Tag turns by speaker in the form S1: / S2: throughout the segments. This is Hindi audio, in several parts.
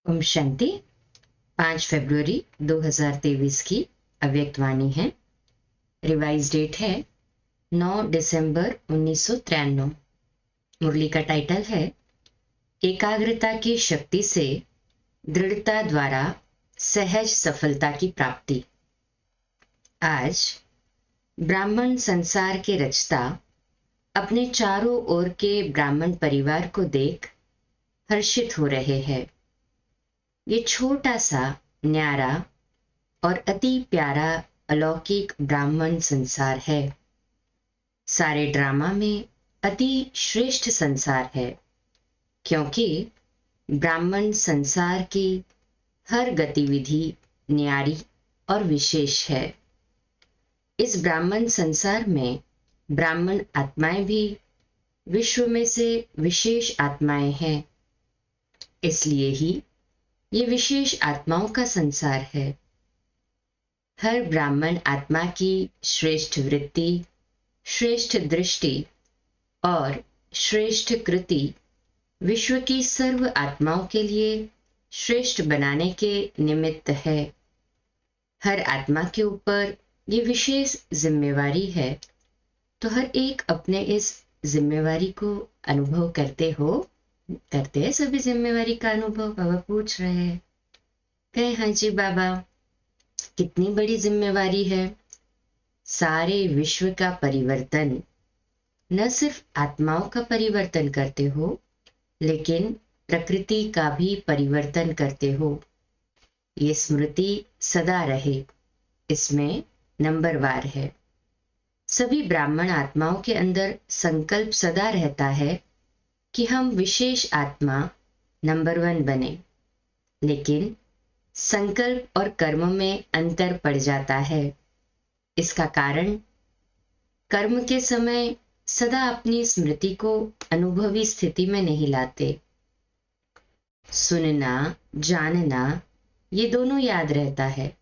S1: ओम शांति। 5 फरवरी 2023 की अव्यक्त वाणी है। रिवाइज डेट है 9 दिसंबर 1993। मुरली का टाइटल है एकाग्रता की शक्ति से दृढ़ता द्वारा सहज सफलता की प्राप्ति। आज ब्राह्मण संसार के रचता अपने चारों ओर के ब्राह्मण परिवार को देख हर्षित हो रहे हैं। ये छोटा सा न्यारा और अति प्यारा अलौकिक ब्राह्मण संसार है। सारे ड्रामा में अति श्रेष्ठ संसार है, क्योंकि ब्राह्मण संसार की हर गतिविधि न्यारी और विशेष है। इस ब्राह्मण संसार में ब्राह्मण आत्माएं भी विश्व में से विशेष आत्माएं हैं, इसलिए ही ये विशेष आत्माओं का संसार है। हर ब्राह्मण आत्मा की श्रेष्ठ वृत्ति, श्रेष्ठ दृष्टि और श्रेष्ठ कृति विश्व की सर्व आत्माओं के लिए श्रेष्ठ बनाने के निमित्त है। हर आत्मा के ऊपर ये विशेष जिम्मेवारी है, तो हर एक अपने इस जिम्मेवारी को अनुभव करते हैं सभी जिम्मेवारी का अनुभव। बाबा पूछ रहे हैं, कहे हाँ जी बाबा, कितनी बड़ी जिम्मेवारी है। सारे विश्व का परिवर्तन, न सिर्फ आत्माओं का परिवर्तन करते हो, लेकिन प्रकृति का भी परिवर्तन करते हो। ये स्मृति सदा रहे, इसमें नंबरवार है। सभी ब्राह्मण आत्माओं के अंदर संकल्प सदा रहता है कि हम विशेष आत्मा नंबर 1 बने, लेकिन संकल्प और कर्म में अंतर पड़ जाता है। इसका कारण कर्म के समय सदा अपनी स्मृति को अनुभवी स्थिति में नहीं लाते। सुनना, जानना ये दोनों याद रहता है,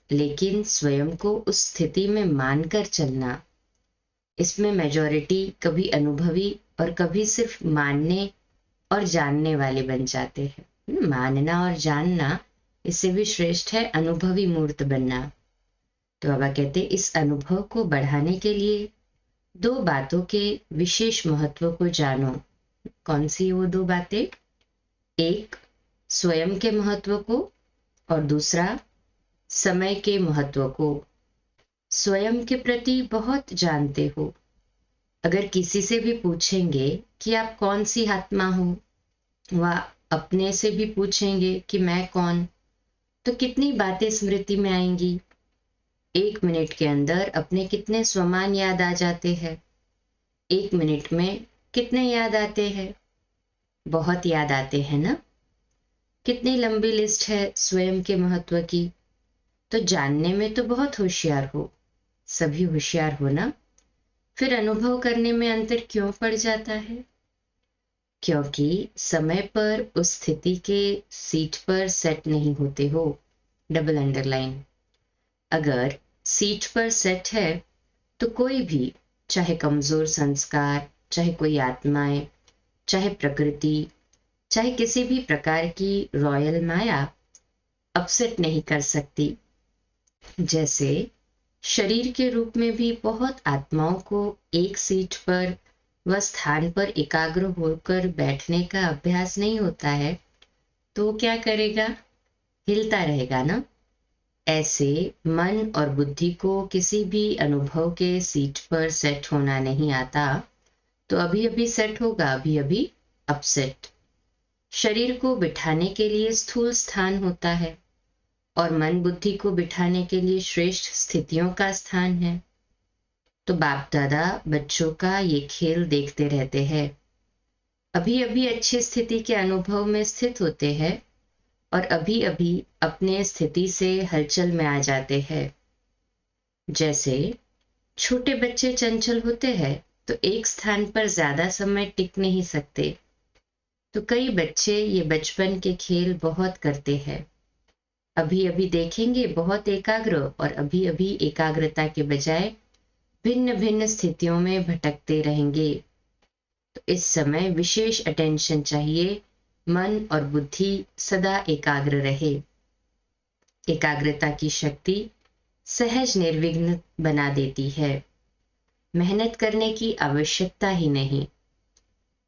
S1: लेकिन स्वयं को उस स्थिति में मानकर चलना, इसमें मेजॉरिटी कभी अनुभवी और कभी सिर्फ मानने और जानने वाले बन जाते हैं। मानना और जानना, इससे भी श्रेष्ठ है अनुभवी मूर्त बनना। तो बाबा कहते इस अनुभव को बढ़ाने के लिए 2 बातों के विशेष महत्व को जानो। कौन सी वो 2 बातें? एक स्वयं के महत्व को और दूसरा समय के महत्व को। स्वयं के प्रति बहुत जानते हो। अगर किसी से भी पूछेंगे कि आप कौन सी आत्मा हो, व अपने से भी पूछेंगे कि मैं कौन, तो कितनी बातें स्मृति में आएंगी। 1 मिनट के अंदर अपने कितने स्वमान याद आ जाते हैं। 1 मिनट में कितने याद आते हैं? बहुत याद आते हैं ना। कितनी लंबी लिस्ट है स्वयं के महत्व की। तो जानने में तो बहुत होशियार हो, सभी होशियार हो ना, फिर अनुभव करने में अंतर क्यों पड़ जाता है? क्योंकि समय पर उस स्थिति के सीट पर सेट नहीं होते हो। Double underline. अगर सीट पर सेट है तो कोई भी, चाहे कमजोर संस्कार, चाहे कोई आत्माएं, चाहे प्रकृति, चाहे किसी भी प्रकार की रॉयल माया अपसेट नहीं कर सकती। जैसे शरीर के रूप में भी बहुत आत्माओं को एक सीट पर व स्थान पर एकाग्र होकर बैठने का अभ्यास नहीं होता है, तो क्या करेगा? हिलता रहेगा ना। ऐसे मन और बुद्धि को किसी भी अनुभव के सीट पर सेट होना नहीं आता, तो अभी अभी सेट होगा, अभी अभी अपसेट। शरीर को बिठाने के लिए स्थूल स्थान होता है और मन बुद्धि को बिठाने के लिए श्रेष्ठ स्थितियों का स्थान है। तो बाप दादा बच्चों का ये खेल देखते रहते हैं। अभी अभी अच्छी स्थिति के अनुभव में स्थित होते हैं और अभी अभी अपने स्थिति से हलचल में आ जाते हैं। जैसे छोटे बच्चे चंचल होते हैं तो एक स्थान पर ज्यादा समय टिक नहीं सकते। तो कई बच्चे ये बचपन के खेल बहुत करते हैं। अभी अभी देखेंगे बहुत एकाग्र, और अभी अभी एकाग्रता के बजाय भिन्न भिन्न स्थितियों में भटकते रहेंगे। तो इस समय विशेष अटेंशन चाहिए मन और बुद्धि सदा एकाग्र रहे। एकाग्रता की शक्ति सहज निर्विघ्न बना देती है। मेहनत करने की आवश्यकता ही नहीं।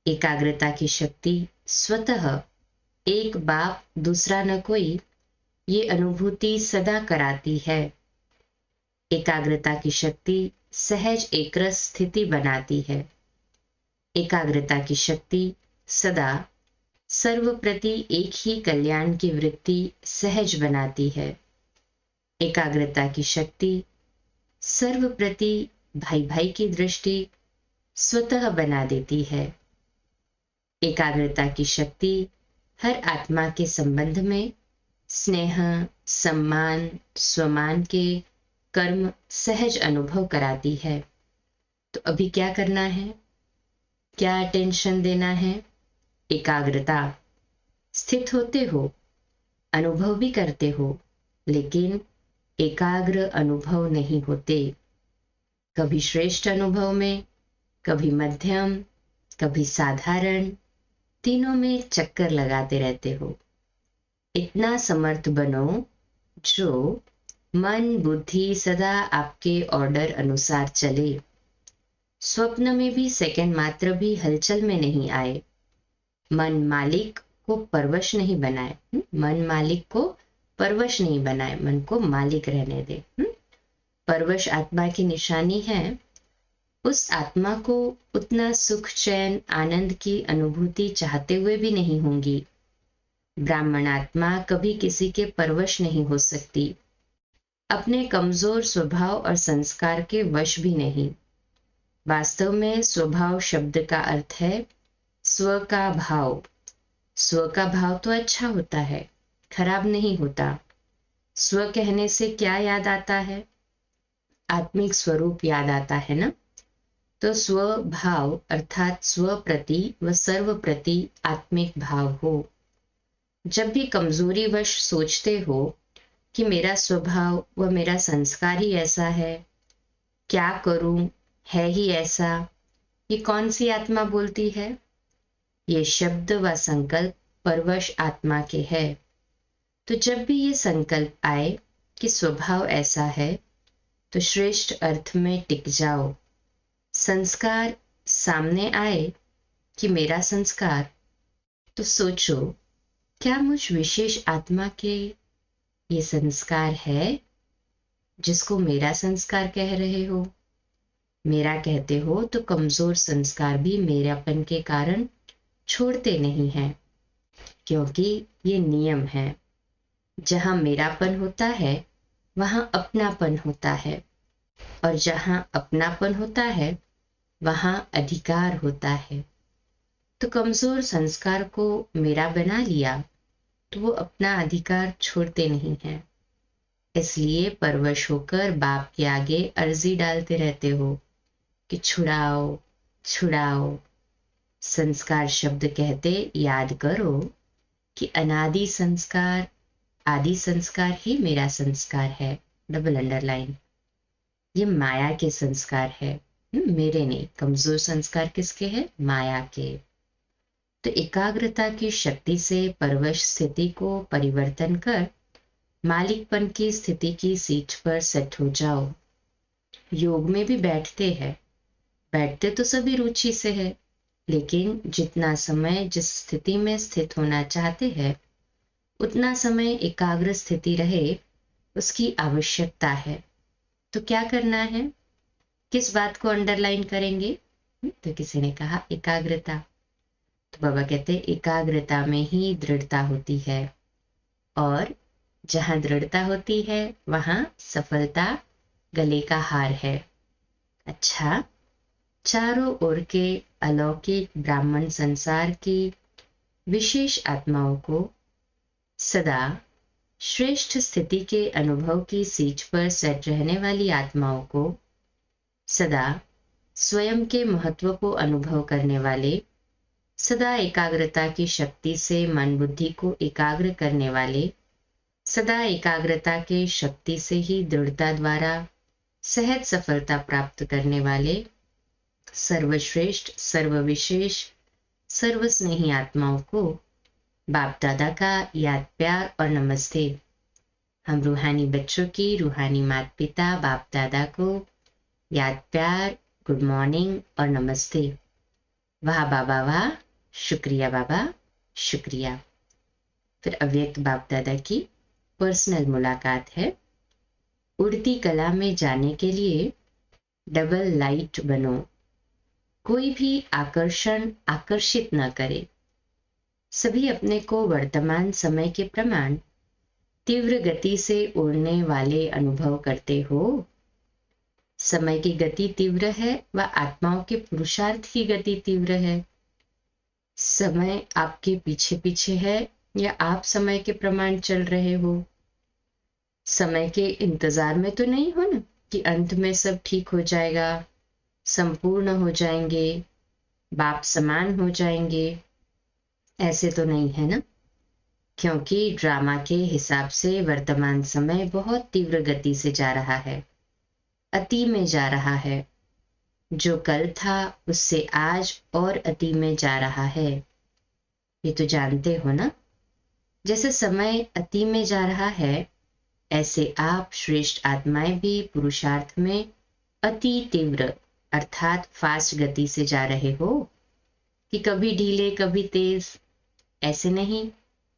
S1: एकाग्रता की शक्ति स्वतः एक बाप दूसरा न कोई, ये अनुभूति सदा कराती है। एकाग्रता की शक्ति सहज एकरस स्थिति बनाती है। एकाग्रता की शक्ति सदा सर्व प्रति एक ही कल्याण की वृत्ति सहज बनाती है। एकाग्रता की शक्ति सर्व प्रति भाई भाई की दृष्टि स्वतः बना देती है। एकाग्रता की शक्ति हर आत्मा के संबंध में स्नेह, सम्मान, स्वमान के कर्म सहज अनुभव कराती है। तो अभी क्या करना है, क्या अटेंशन देना है? एकाग्रता। स्थित होते हो, अनुभव भी करते हो, लेकिन एकाग्र अनुभव नहीं होते। कभी श्रेष्ठ अनुभव में, कभी मध्यम, कभी साधारण, तीनों में चक्कर लगाते रहते हो। इतना समर्थ बनो जो मन बुद्धि सदा आपके ऑर्डर अनुसार चले। स्वप्न में भी सेकंड मात्र भी हलचल में नहीं आए। मन मालिक को परवश नहीं बनाए। मन मालिक को परवश नहीं बनाए, मन को मालिक रहने दे। परवश आत्मा की निशानी है। उस आत्मा को उतना सुख चैन आनंद की अनुभूति चाहते हुए भी नहीं होंगी। ब्राह्मण आत्मा कभी किसी के परवश नहीं हो सकती। अपने कमजोर स्वभाव और संस्कार के वश भी नहीं। वास्तव में स्वभाव शब्द का अर्थ है स्व का भाव। स्व का भाव तो अच्छा होता है, खराब नहीं होता। स्व कहने से क्या याद आता है? आत्मिक स्वरूप याद आता है ना। तो स्व भाव अर्थात स्व प्रति व सर्व प्रति आत्मिक भाव हो। जब भी कमजोरी वश सोचते हो कि मेरा स्वभाव व मेरा संस्कार ही ऐसा है, क्या करूं, है ही ऐसा, ये कौन सी आत्मा बोलती है? ये शब्द व संकल्प परवश आत्मा के है। तो जब भी ये संकल्प आए कि स्वभाव ऐसा है, तो श्रेष्ठ अर्थ में टिक जाओ। संस्कार सामने आए कि मेरा संस्कार, तो सोचो क्या मुझ विशेष आत्मा के ये संस्कार है जिसको मेरा संस्कार कह रहे हो? मेरा कहते हो तो कमजोर संस्कार भी मेरापन के कारण छोड़ते नहीं हैं, क्योंकि ये नियम है। जहां मेरापन होता है वहां अपनापन होता है, और जहां अपनापन होता है वहां अधिकार होता है। तो कमजोर संस्कार को मेरा बना लिया तो वो अपना अधिकार छोड़ते नहीं हैं। इसलिए परवश होकर बाप के आगे अर्जी डालते रहते हो कि छुड़ाओ छुड़ाओ। संस्कार शब्द कहते याद करो कि अनादि संस्कार, आदि संस्कार ही मेरा संस्कार है। Double underline. ये माया के संस्कार है, मेरे नहीं। कमजोर संस्कार किसके हैं? माया के। तो एकाग्रता की शक्ति से परवश स्थिति को परिवर्तन कर मालिकपन की स्थिति की सीट पर सेट हो जाओ। योग में भी बैठते हैं, बैठते तो सभी रुचि से है, लेकिन जितना समय जिस स्थिति में स्थित होना चाहते हैं उतना समय एकाग्र स्थिति रहे, उसकी आवश्यकता है। तो क्या करना है, किस बात को अंडरलाइन करेंगे? तो किसी ने कहा एकाग्रता। तो बाबा कहते एकाग्रता में ही दृढ़ता होती है, और जहां दृढ़ता होती है वहां सफलता गले का हार है। अच्छा, चारों ओर के अलौकिक ब्राह्मण संसार की विशेष आत्माओं को सदा श्रेष्ठ स्थिति के अनुभव की सीट पर सेट रहने वाली आत्माओं को सदा स्वयं के महत्व को अनुभव करने वाले, सदा एकाग्रता की शक्ति से मन बुद्धि को एकाग्र करने वाले, सदा एकाग्रता के शक्ति से ही दृढ़ता द्वारा सहज सफलता प्राप्त करने वाले सर्वश्रेष्ठ सर्वविशेष सर्वस्नेही आत्माओं को बाप दादा का याद प्यार और नमस्ते। हम रूहानी बच्चों की रूहानी माता पिता बाप दादा को याद प्यार, गुड मॉर्निंग और नमस्ते। वाह बाबा वाह, शुक्रिया बाबा, शुक्रिया। फिर अव्यक्त बाप दादा की पर्सनल मुलाकात है। उड़ती कला में जाने के लिए डबल लाइट बनो। कोई भी आकर्षण आकर्षित न करे। सभी अपने को वर्तमान समय के प्रमाण तीव्र गति से उड़ने वाले अनुभव करते हो। समय की गति तीव्र है व आत्माओं के पुरुषार्थ की गति तीव्र है। समय आपके पीछे पीछे है या आप समय के प्रमाण चल रहे हो। समय के इंतजार में तो नहीं हो ना कि अंत में सब ठीक हो जाएगा, संपूर्ण हो जाएंगे, बाप समान हो जाएंगे। ऐसे तो नहीं है ना, क्योंकि ड्रामा के हिसाब से वर्तमान समय बहुत तीव्र गति से जा रहा है, अति में जा रहा है। जो कल था उससे आज और अति में जा रहा है। ये तो जानते हो ना। जैसे समय अति में जा रहा है, ऐसे आप श्रेष्ठ आत्माएं भी पुरुषार्थ में अति तीव्र अर्थात फास्ट गति से जा रहे हो कि कभी ढीले कभी तेज। ऐसे नहीं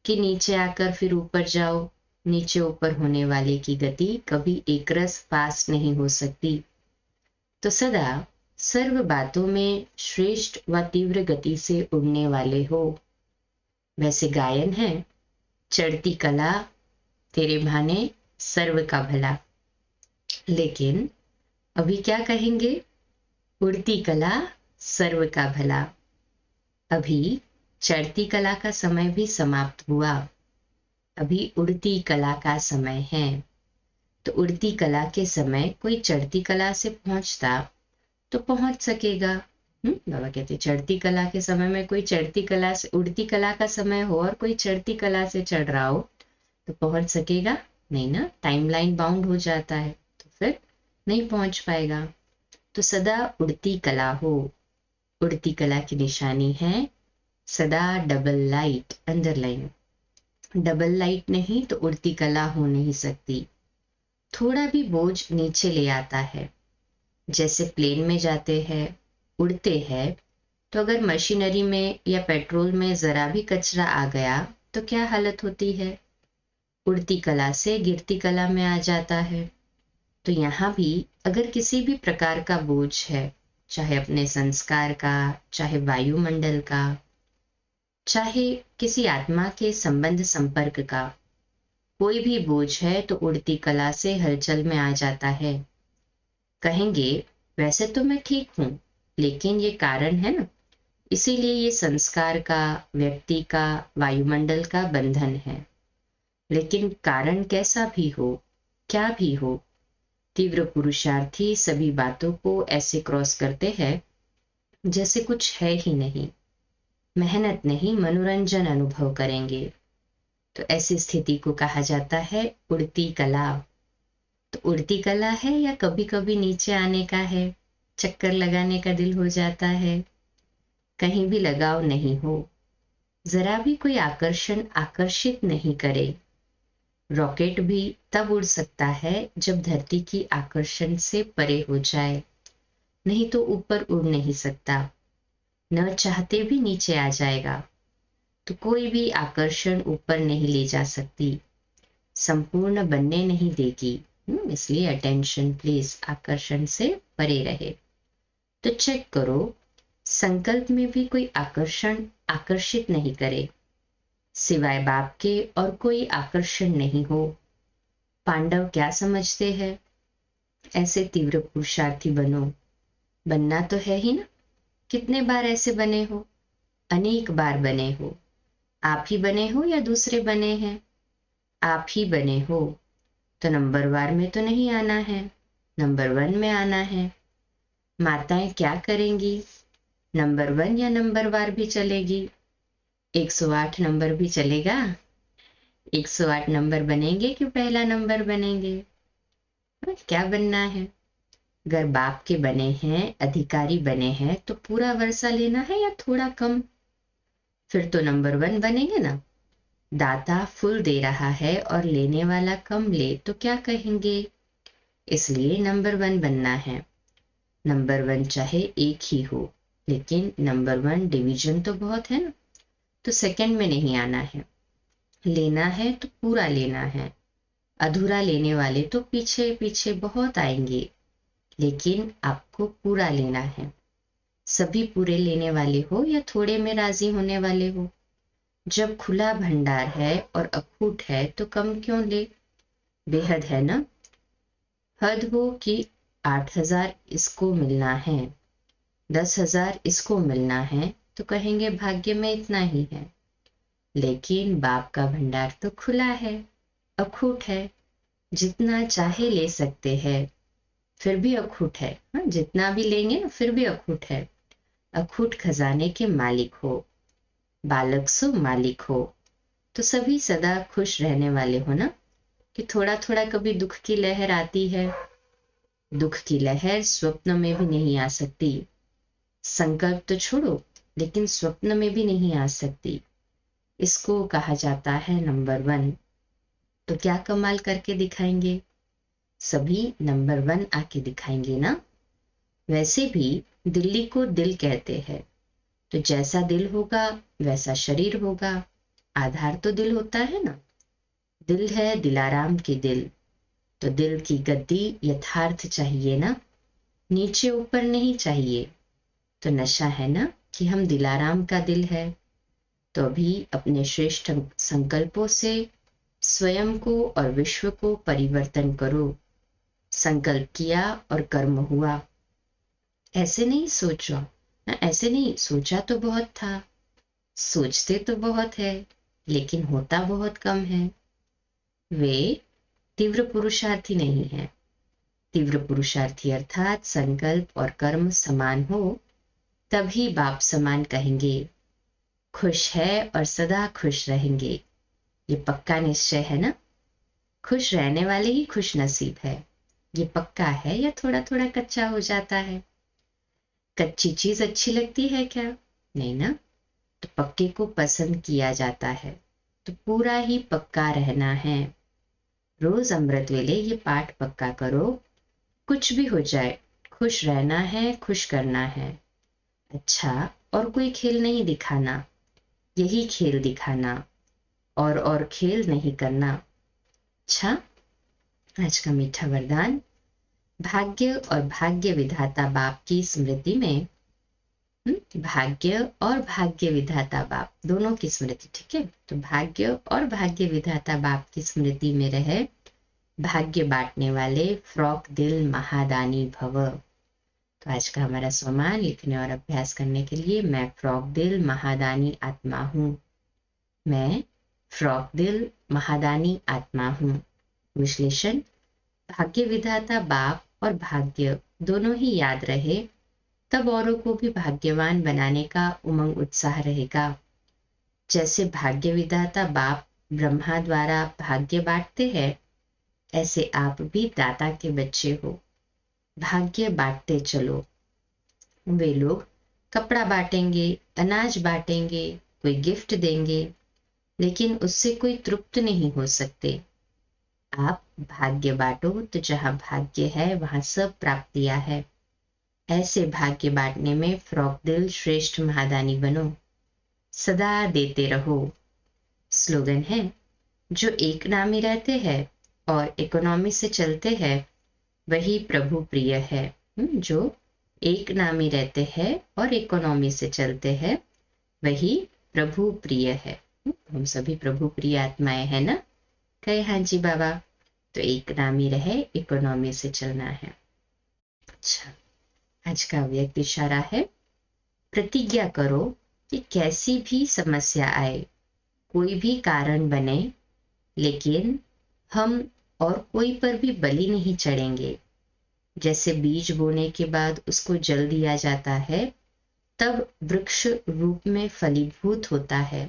S1: कि नीचे आकर फिर ऊपर जाओ। नीचे ऊपर होने वाले की गति कभी एकरस फास्ट नहीं हो सकती। तो सदा सर्व बातों में श्रेष्ठ व तीव्र गति से उड़ने वाले हो। वैसे गायन है, चढ़ती कला तेरे भाने सर्व का भला। लेकिन अभी क्या कहेंगे? उड़ती कला सर्व का भला। अभी चढ़ती कला का समय भी समाप्त हुआ, अभी उड़ती कला का समय है। तो उड़ती कला के समय कोई चढ़ती कला से पहुंचता तो पहुंच सकेगा। बाबा कहते चढ़ती कला के समय में कोई चढ़ती कला से, उड़ती कला का समय हो और कोई चढ़ती कला से चढ़ रहा हो तो पहुंच सकेगा नहीं ना, टाइमलाइन बाउंड हो जाता है, तो फिर नहीं पहुंच पाएगा। तो सदा उड़ती कला हो। उड़ती कला की निशानी है सदा double light, underline. Double light नहीं तो उड़ती कला हो नहीं सकती। थोड़ा भी बोझ नीचे ले आता है। जैसे प्लेन में जाते हैं, उड़ते हैं, तो अगर मशीनरी में या पेट्रोल में जरा भी कचरा आ गया तो क्या हालत होती है? उड़ती कला से गिरती कला में आ जाता है। तो यहाँ भी अगर किसी भी प्रकार का बोझ है, चाहे अपने संस्कार का, चाहे वायुमंडल का, चाहे किसी आत्मा के संबंध संपर्क का, कोई भी बोझ है तो उड़ती कला से हलचल में आ जाता है। कहेंगे वैसे तो मैं ठीक हूं, लेकिन ये कारण है ना, इसीलिए ये संस्कार का, व्यक्ति का, वायुमंडल का बंधन है। लेकिन कारण कैसा भी हो, क्या भी हो, तीव्र पुरुषार्थी सभी बातों को ऐसे क्रॉस करते हैं जैसे कुछ है ही नहीं। मेहनत नहीं, मनोरंजन अनुभव करेंगे। तो ऐसी स्थिति को कहा जाता है उड़ती कला। तो उड़ती कला है या कभी कभी नीचे आने का है, चक्कर लगाने का दिल हो जाता है। कहीं भी लगाव नहीं हो, जरा भी कोई आकर्षण आकर्षित नहीं करे। रॉकेट भी तब उड़ सकता है जब धरती की आकर्षण से परे हो जाए, नहीं तो ऊपर उड़ नहीं सकता। न चाहते भी नीचे आ जाएगा। तो कोई भी आकर्षण ऊपर नहीं ले जा सकती, संपूर्ण बनने नहीं देगी। इसलिए अटेंशन प्लीज आकर्षण से परे रहे। तो चेक करो, संकल्प में भी कोई आकर्षण आकर्षित नहीं करे, सिवाय बाप के और कोई आकर्षण नहीं हो। पांडव क्या समझते हैं? ऐसे तीव्र पुरुषार्थी बनो। बनना तो है ही ना। कितने बार ऐसे बने हो? अनेक बार बने हो। आप ही बने हो या दूसरे बने हैं? आप ही बने हो। तो नंबर वार में तो नहीं आना है, नंबर 1 में आना है। माताएं क्या करेंगी? नंबर 1 या नंबर वार भी चलेगी। 108 नंबर भी चलेगा। 108 नंबर बनेंगे कि पहला नंबर बनेंगे? क्या बनना है? अगर बाप के बने हैं, अधिकारी बने हैं, तो पूरा वर्षा लेना है या थोड़ा कम? फिर तो नंबर 1 बनेंगे ना। दाता फुल दे रहा है और लेने वाला कम ले तो क्या कहेंगे? इसलिए नंबर 1 बनना है। नंबर 1 चाहे एक ही हो, लेकिन नंबर 1 डिवीजन तो बहुत है ना, तो सेकंड में नहीं आना है। लेना है तो पूरा लेना है। अधूरा लेने वाले तो पीछे पीछे बहुत आएंगे, लेकिन आपको पूरा लेना है। सभी पूरे लेने वाले हो या थोड़े में राजी होने वाले हो? जब खुला भंडार है और अखूट है तो कम क्यों ले? बेहद है ना। हद हो कि 8,000 इसको मिलना है, 10,000 इसको मिलना है, तो कहेंगे भाग्य में इतना ही है। लेकिन बाप का भंडार तो खुला है, अखूट है, जितना चाहे ले सकते हैं। फिर भी अखूट है, हाँ, जितना भी लेंगे ना फिर भी अखूट है। अखूट खजाने के मालिक हो, बालक सो मालिक हो, तो सभी सदा खुश रहने वाले हो ना। कि थोड़ा थोड़ा कभी दुख की लहर आती है, दुख की लहर स्वप्न में भी नहीं आ सकती। संकल्प तो छोड़ो, लेकिन स्वप्न में भी नहीं आ सकती। इसको कहा जाता है नंबर 1। तो क्या कमाल करके दिखाएंगे? सभी नंबर 1 आके दिखाएंगे ना। वैसे भी दिल्ली को दिल कहते हैं, तो जैसा दिल होगा वैसा शरीर होगा। आधार तो दिल होता है ना। दिल है दिलाराम की दिल, तो दिल की गद्दी यथार्थ चाहिए ना, नीचे ऊपर नहीं चाहिए। तो नशा है ना कि हम दिलाराम का दिल है। तो अभी अपने श्रेष्ठ संकल्पों से स्वयं को और विश्व को परिवर्तन करो। संकल्प किया और कर्म हुआ। ऐसे नहीं सोचो ना, ऐसे नहीं सोचा तो बहुत था, सोचते तो बहुत है, लेकिन होता बहुत कम है। वे तीव्र पुरुषार्थी नहीं है। तीव्र पुरुषार्थी अर्थात संकल्प और कर्म समान हो, तभी बाप समान कहेंगे। खुश है और सदा खुश रहेंगे, ये पक्का निश्चय है ना। खुश रहने वाले ही खुश नसीब है। ये पक्का है या थोड़ा थोड़ा कच्चा हो जाता है? कच्ची चीज अच्छी लगती है क्या? नहीं ना। तो पक्के को पसंद किया जाता है, तो पूरा ही पक्का रहना है। रोज अमृत वेले ये पाठ पक्का करो। कुछ भी हो जाए, खुश रहना है, खुश करना है। अच्छा, और कोई खेल नहीं दिखाना, यही खेल दिखाना, और खेल नहीं करना। अच्छा, आज का मीठा वरदान। भाग्य और भाग्य विधाता बाप की स्मृति में, भाग्य और भाग्य विधाता बाप दोनों की स्मृति, ठीक है। तो भाग्य और भाग्य विधाता बाप की स्मृति में रहे भाग्य बांटने वाले फ्रॉक दिल महादानी भव। तो आज का हमारा स्वमान लिखने और अभ्यास करने के लिए, मैं फ्रॉक दिल महादानी आत्मा हूँ। मैं फ्रॉक दिल महादानी आत्मा हूँ। विश्लेषण। भाग्य विधाता बाप और भाग्य दोनों ही याद रहे, तब औरों को भी भाग्यवान बनाने का उमंग उत्साह रहेगा। जैसे भाग्य विधाता बाप ब्रह्मा द्वारा भाग्य बांटते हैं, ऐसे आप भी दाता के बच्चे हो। भाग्य बांटते चलो। वे लोग कपड़ा बांटेंगे, अनाज बांटेंगे, कोई गिफ्ट देंगे, लेकिन उससे कोई तृप्त नहीं हो सकते। आप भाग्य बांटो, तो जहां भाग्य है वहां सब प्राप्तियां है। ऐसे भाग्य बांटने में फ्रॉक दिल श्रेष्ठ महादानी बनो, सदा देते रहो। स्लोगन है, जो एक नामी रहते हैं और इकोनॉमी से चलते हैं वही प्रभु प्रिय है। जो एक नामी रहते हैं और इकोनॉमी से चलते हैं वही प्रभु प्रिय है। हम सभी प्रभु प्रिय आत्माएं हैं ना। कहे हाँ जी बाबा। तो एक नामी रहे, इकोनॉमी से चलना है। अच्छा, आज का व्यक्त इशारा है, प्रतिज्ञा करो कि कैसी भी समस्या आए, कोई भी कारण बने, लेकिन हम और कोई पर भी बलि नहीं चढ़ेंगे। जैसे बीज बोने के बाद उसको जल दिया जाता है, तब वृक्ष रूप में फलीभूत होता है।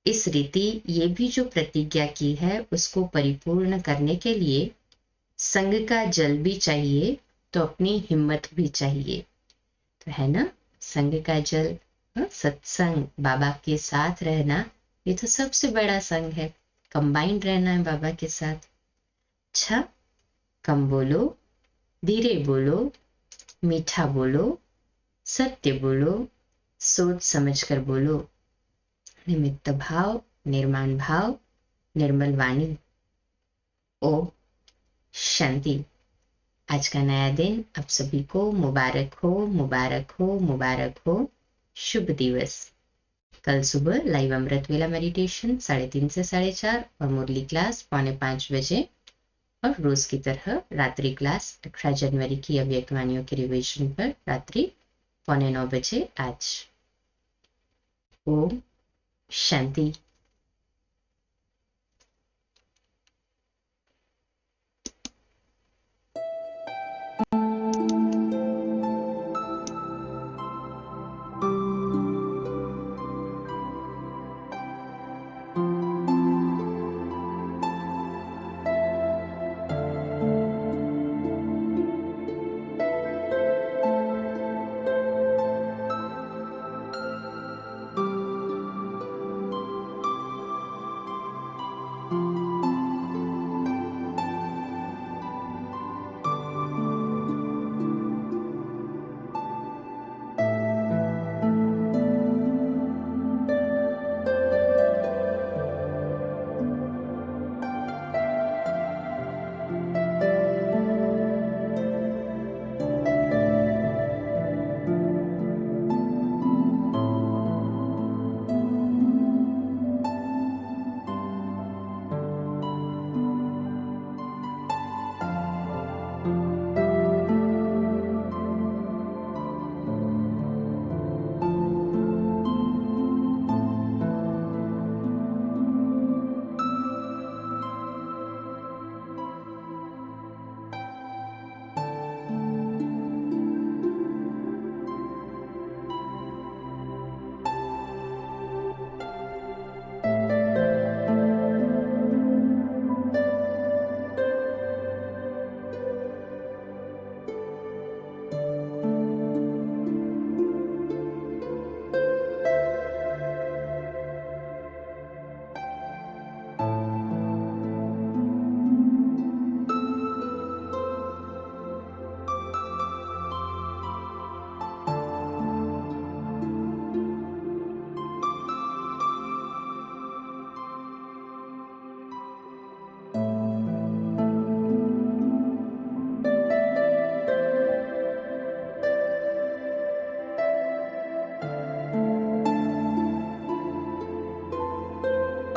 S1: इस रीति ये भी जो प्रतिज्ञा की है उसको परिपूर्ण करने के लिए संग का जल भी चाहिए, तो अपनी हिम्मत भी चाहिए। तो है ना, संग का जल, सत्संग, बाबा के साथ रहना, ये तो सबसे बड़ा संग है, कंबाइंड रहना है बाबा के साथ। अच्छा, कम बोलो, धीरे बोलो, मीठा बोलो, सत्य बोलो, सोच समझ कर बोलो, निमित्त भाव, निर्माण भाव, निर्मल वाणी। ओम शांति। आज का नया दिन आप सभी को मुबारक हो, मुबारक हो, मुबारक हो। शुभ दिवस। कल सुबह लाइव अमृत वेला मेडिटेशन 3:30 से 4:30 और मुरली क्लास 4:45 बजे, और रोज की तरह रात्रि क्लास 18 जनवरी की अव्यक्तवाणियों के रिविजन पर रात्रि 8:45 बजे आज। ओम शांति।